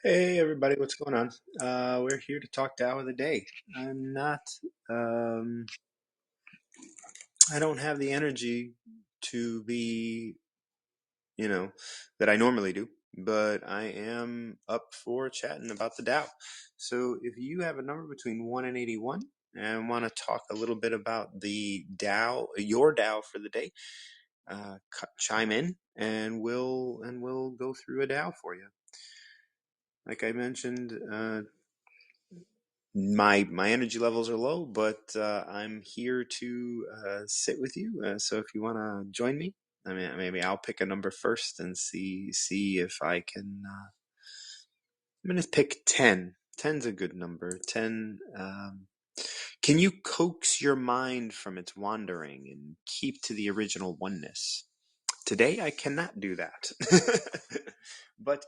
Hey everybody, what's going on? We're here to talk Tao of the day. I'm not, um, I don't have the energy to be, you know, that I normally do, but I am up for chatting about the Tao. So if you have a number between 1 and 81 and want to talk a little bit about the Tao, your Tao for the day, chime in and we'll go through a Tao for you. Like I mentioned, my energy levels are low, but I'm here to sit with you. So if you want to join me, I mean, maybe I'll pick a number first and see if I can. I'm gonna pick 10. Ten's a good number. 10. Can you coax your mind from its wandering and keep to the original oneness? Today, I cannot do that. But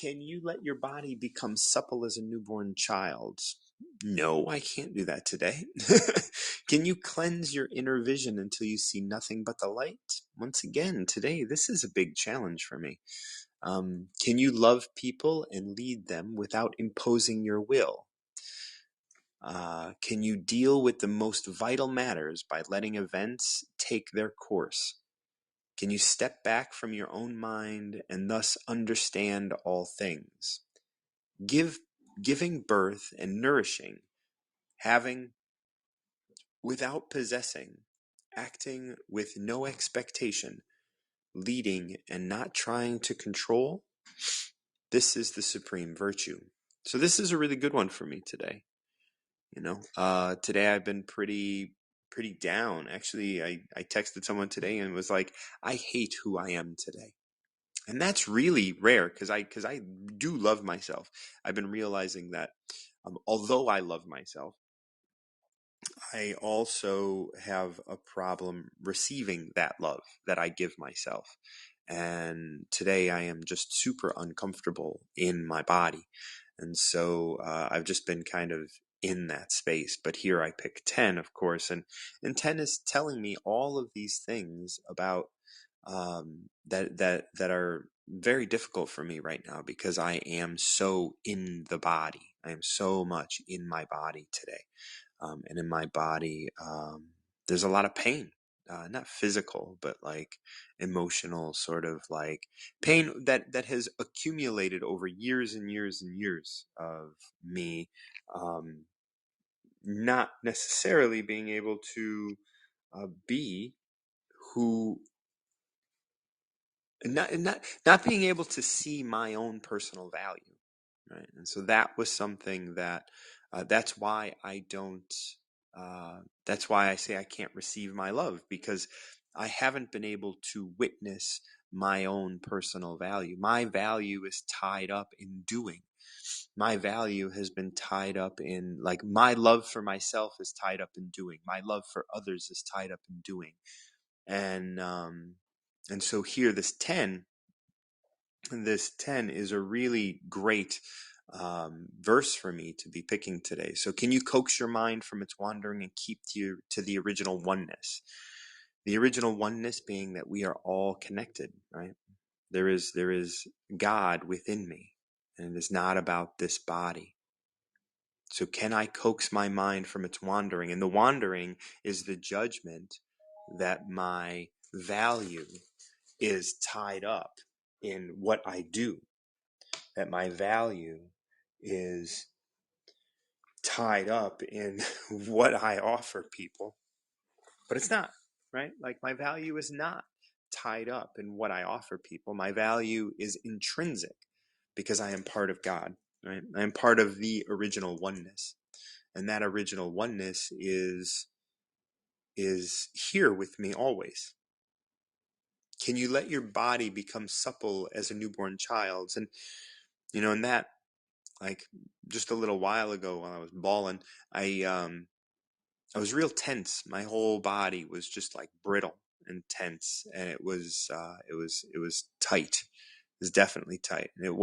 can you let your body become supple as a newborn child? No, I can't do that today. Can you cleanse your inner vision until you see nothing but the light? Once again, today, this is a big challenge for me. Can you love people and lead them without imposing your will? Can you deal with the most vital matters by letting events take their course? Can you step back from your own mind and thus understand all things? Giving birth and nourishing, having without possessing, acting with no expectation, leading and not trying to control, this is the supreme virtue. So this is a really good one for me today. Today I've been pretty down. Actually, I texted someone today and was like, I hate who I am today. And that's really rare because I do love myself. I've been realizing that although I love myself, I also have a problem receiving that love that I give myself. And today I am just super uncomfortable in my body. And so I've just been kind of in that space. But here I pick 10, of course. And 10 is telling me all of these things about that are very difficult for me right now because I am so in the body. I am so much in my body today. And in my body, there's a lot of pain, not physical, but like emotional, sort of like pain that has accumulated over years and years and years of me, um, not necessarily being able to be who, not being able to see my own personal value, right? And so that was something that that's why I don't. That's why I say I can't receive my love because I haven't been able to witness my own personal value. My value is tied up in doing. My value has been tied up in, like, my love for myself is tied up in doing. My love for others is tied up in doing. And so here, this 10 is a really great verse for me to be picking today. So can you coax your mind from its wandering and keep to the original oneness? The original oneness being that we are all connected, right? There is God within me, and it is not about this body. So can I coax my mind from its wandering? And the wandering is the judgment that my value is tied up in what I do, that my value is tied up in what I offer people. But it's not, right? Like, my value is not tied up in what I offer people. My value is intrinsic because I am part of God, right? I am part of the original oneness. And that original oneness is here with me always. Can you let your body become supple as a newborn child's? And and that, like, just a little while ago while I was bawling, I was real tense. My whole body was just like brittle and tense, and it was tight. It was definitely tight. And it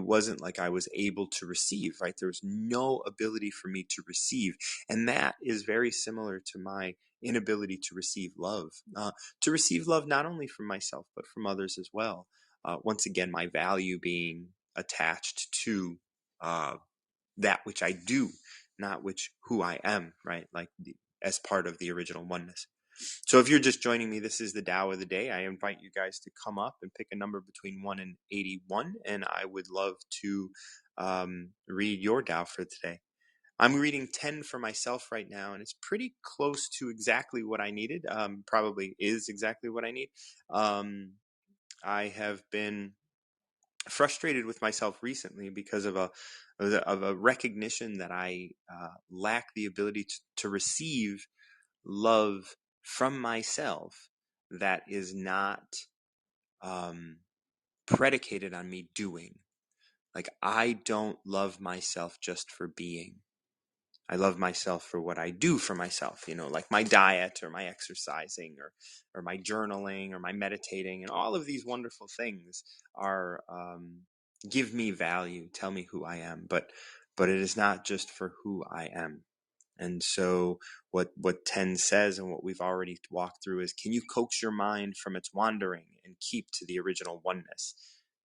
wasn't like I was able to receive, right? There was no ability for me to receive. And that is very similar to my inability to receive love. To receive love not only from myself, but from others as well. Once again, my value being attached to that which I do, not who I am, right? Like as part of the original oneness. So if you're just joining me, this is the Tao of the day. I invite you guys to come up and pick a number between 1 and 81, and I would love to read your Tao for today. I'm reading 10 for myself right now, and it's pretty close to exactly what I needed. Probably is exactly what I need. I have been frustrated with myself recently because of a recognition that I lack the ability to receive love from myself that is not predicated on me doing. Like, I don't love myself just for being. I love myself for what I do for myself, like my diet or my exercising or my journaling or my meditating, and all of these wonderful things are give me value, tell me who I am, but it is not just for who I am. And so what 10 says, and what we've already walked through, is, can you coax your mind from its wandering and keep to the original oneness?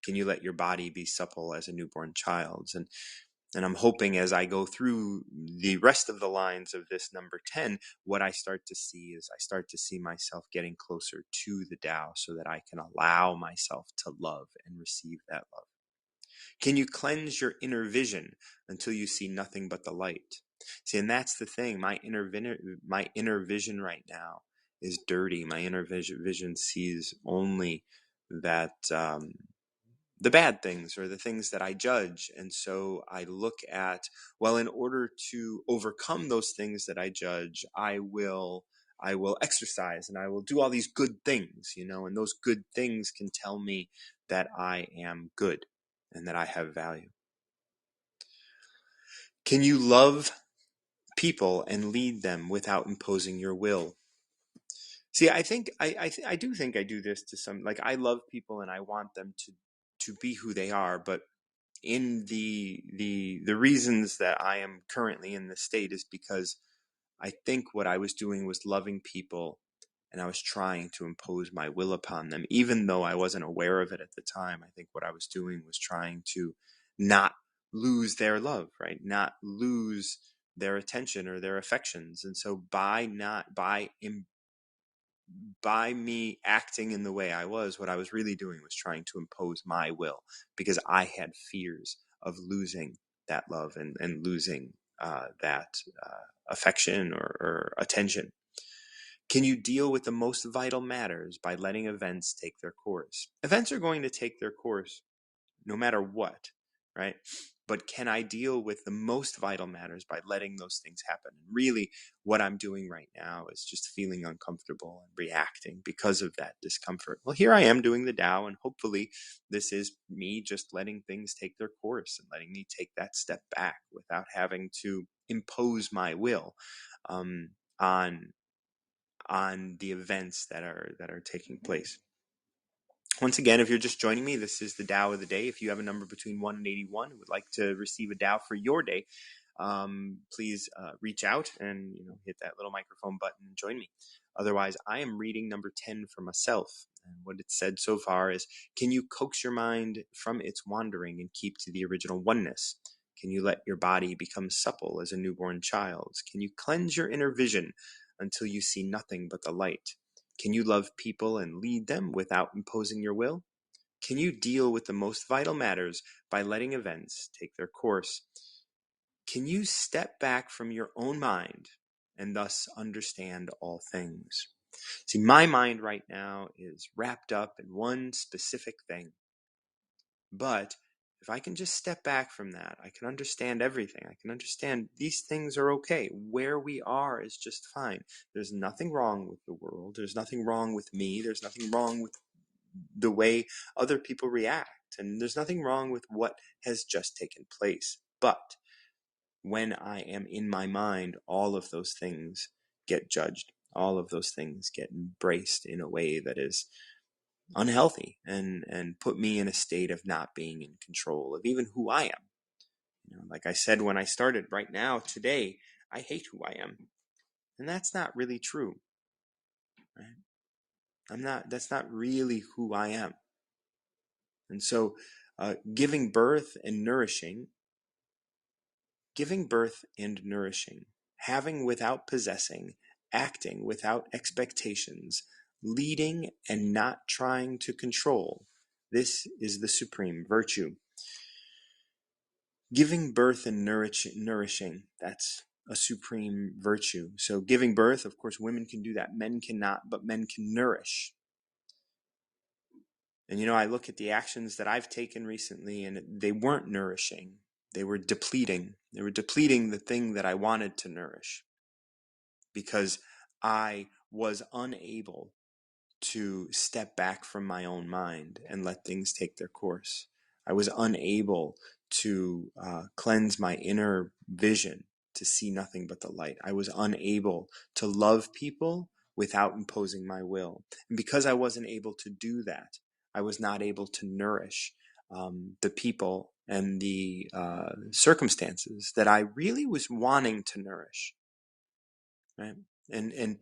Can you let your body be supple as a newborn child's? And I'm hoping, as I go through the rest of the lines of this number 10, what I start to see is I start to see myself getting closer to the Tao so that I can allow myself to love and receive that love. Can you cleanse your inner vision until you see nothing but the light? See, and that's the thing. My inner vision right now is dirty. My inner vision sees only that the bad things, or the things that I judge. And so I look at, well, in order to overcome those things that I judge, I will exercise and I will do all these good things, and those good things can tell me that I am good and that I have value. Can you love people and lead them without imposing your will? See, I think I do think I do this to some. Like, I love people and I want them to be who they are, but in the reasons that I am currently in this state is because I think what I was doing was loving people, and I was trying to impose my will upon them, even though I wasn't aware of it at the time. I think what I was doing was trying to not lose their love, right? Not lose their attention or their affections. And so by me acting in the way I was, what I was really doing was trying to impose my will, because I had fears of losing that love and losing that affection or attention. Can you deal with the most vital matters by letting events take their course? Events are going to take their course no matter what, right? But can I deal with the most vital matters by letting those things happen? And really, what I'm doing right now is just feeling uncomfortable and reacting because of that discomfort. Well, here I am doing the Tao, and hopefully this is me just letting things take their course and letting me take that step back without having to impose my will on the events that are taking place. Once again, if you're just joining me, this is the Tao of the day. If you have a number between 1 and 81 and would like to receive a Tao for your day, please reach out and hit that little microphone button and join me. Otherwise, I am reading number 10 for myself. And what it said so far is, can you coax your mind from its wandering and keep to the original oneness? Can you let your body become supple as a newborn child's? Can you cleanse your inner vision until you see nothing but the light? Can you love people and lead them without imposing your will? Can you deal with the most vital matters by letting events take their course? Can you step back from your own mind and thus understand all things? See, my mind right now is wrapped up in one specific thing. But if I can just step back from that, I can understand everything. I can understand these things are okay. Where we are is just fine. There's nothing wrong with the world. There's nothing wrong with me. There's nothing wrong with the way other people react. And there's nothing wrong with what has just taken place. But when I am in my mind, all of those things get judged. All of those things get embraced in a way that is unhealthy and put me in a state of not being in control of even who I am. Like I said when I started, right now, today, I hate who I am. And that's not really true. Right? That's not really who I am. And so giving birth and nourishing Giving birth and nourishing, having without possessing, acting without expectations, leading and not trying to control. This is the supreme virtue. Giving birth and nourishing, that's a supreme virtue. So giving birth, of course, women can do that. Men cannot, but men can nourish. And I look at the actions that I've taken recently, and they weren't nourishing. They were depleting. They were depleting the thing that I wanted to nourish, because I was unable to step back from my own mind and let things take their course. I was unable to cleanse my inner vision to see nothing but the light. I was unable to love people without imposing my will. And because I wasn't able to do that, I was not able to nourish the people and the circumstances that I really was wanting to nourish. Right? And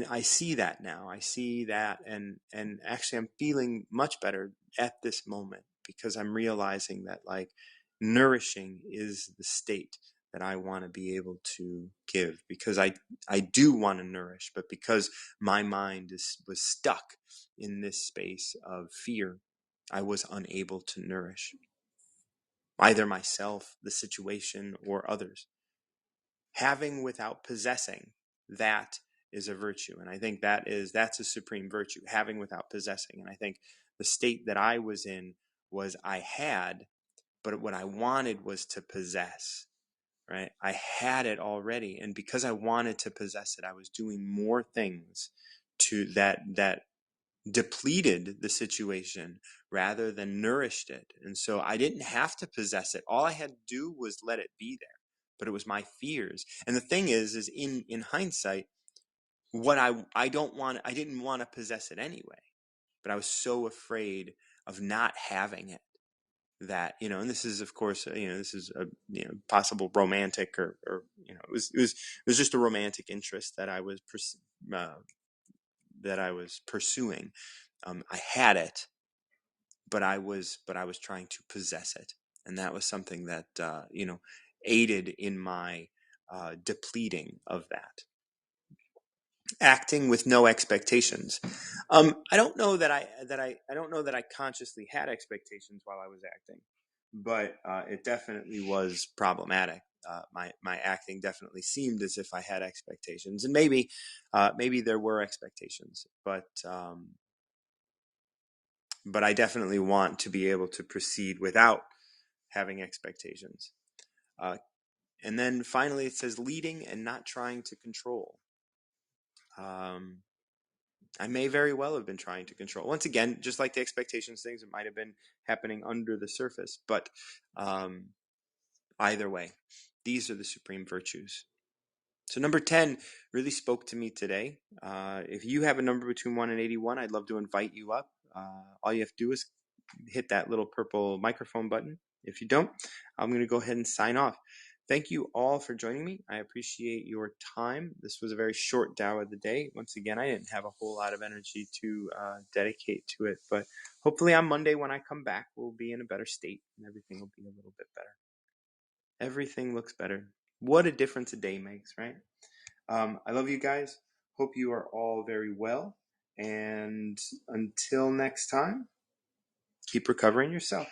I see that now. I see that, and actually I'm feeling much better at this moment, because I'm realizing that, like, nourishing is the state that I want to be able to give, because I do want to nourish, but because my mind was stuck in this space of fear, I was unable to nourish either myself, the situation, or others. Having without possessing, that is a virtue. And I think that's a supreme virtue, having without possessing. And I think the state that I was in was I had, but what I wanted was to possess, right? I had it already. And because I wanted to possess it, I was doing more things to that depleted the situation rather than nourished it. And so I didn't have to possess it. All I had to do was let it be there. But it was my fears. And the thing is in hindsight, what I didn't want to possess it anyway. But I was so afraid of not having it that, and this is, of course, this is a possible romantic, or it was just a romantic interest that I was pursuing. I had it, but I was trying to possess it, and that was something that aided in my depleting of that. Acting with no expectations. I don't know that I consciously had expectations while I was acting, but it definitely was problematic. My acting definitely seemed as if I had expectations, and maybe there were expectations, but I definitely want to be able to proceed without having expectations. And then finally, it says leading and not trying to control. I may very well have been trying to control. Once again, just like the expectations things, it might have been happening under the surface. But either way, these are the supreme virtues. So number 10 really spoke to me today. If you have a number between 1 and 81, I'd love to invite you up. All you have to do is hit that little purple microphone button. If you don't, I'm going to go ahead and sign off. Thank you all for joining me. I appreciate your time. This was a very short Tao of the day. Once again, I didn't have a whole lot of energy to dedicate to it, but hopefully on Monday when I come back, we'll be in a better state and everything will be a little bit better. Everything looks better. What a difference a day makes, right? I love you guys. Hope you are all very well. And until next time, keep recovering yourself.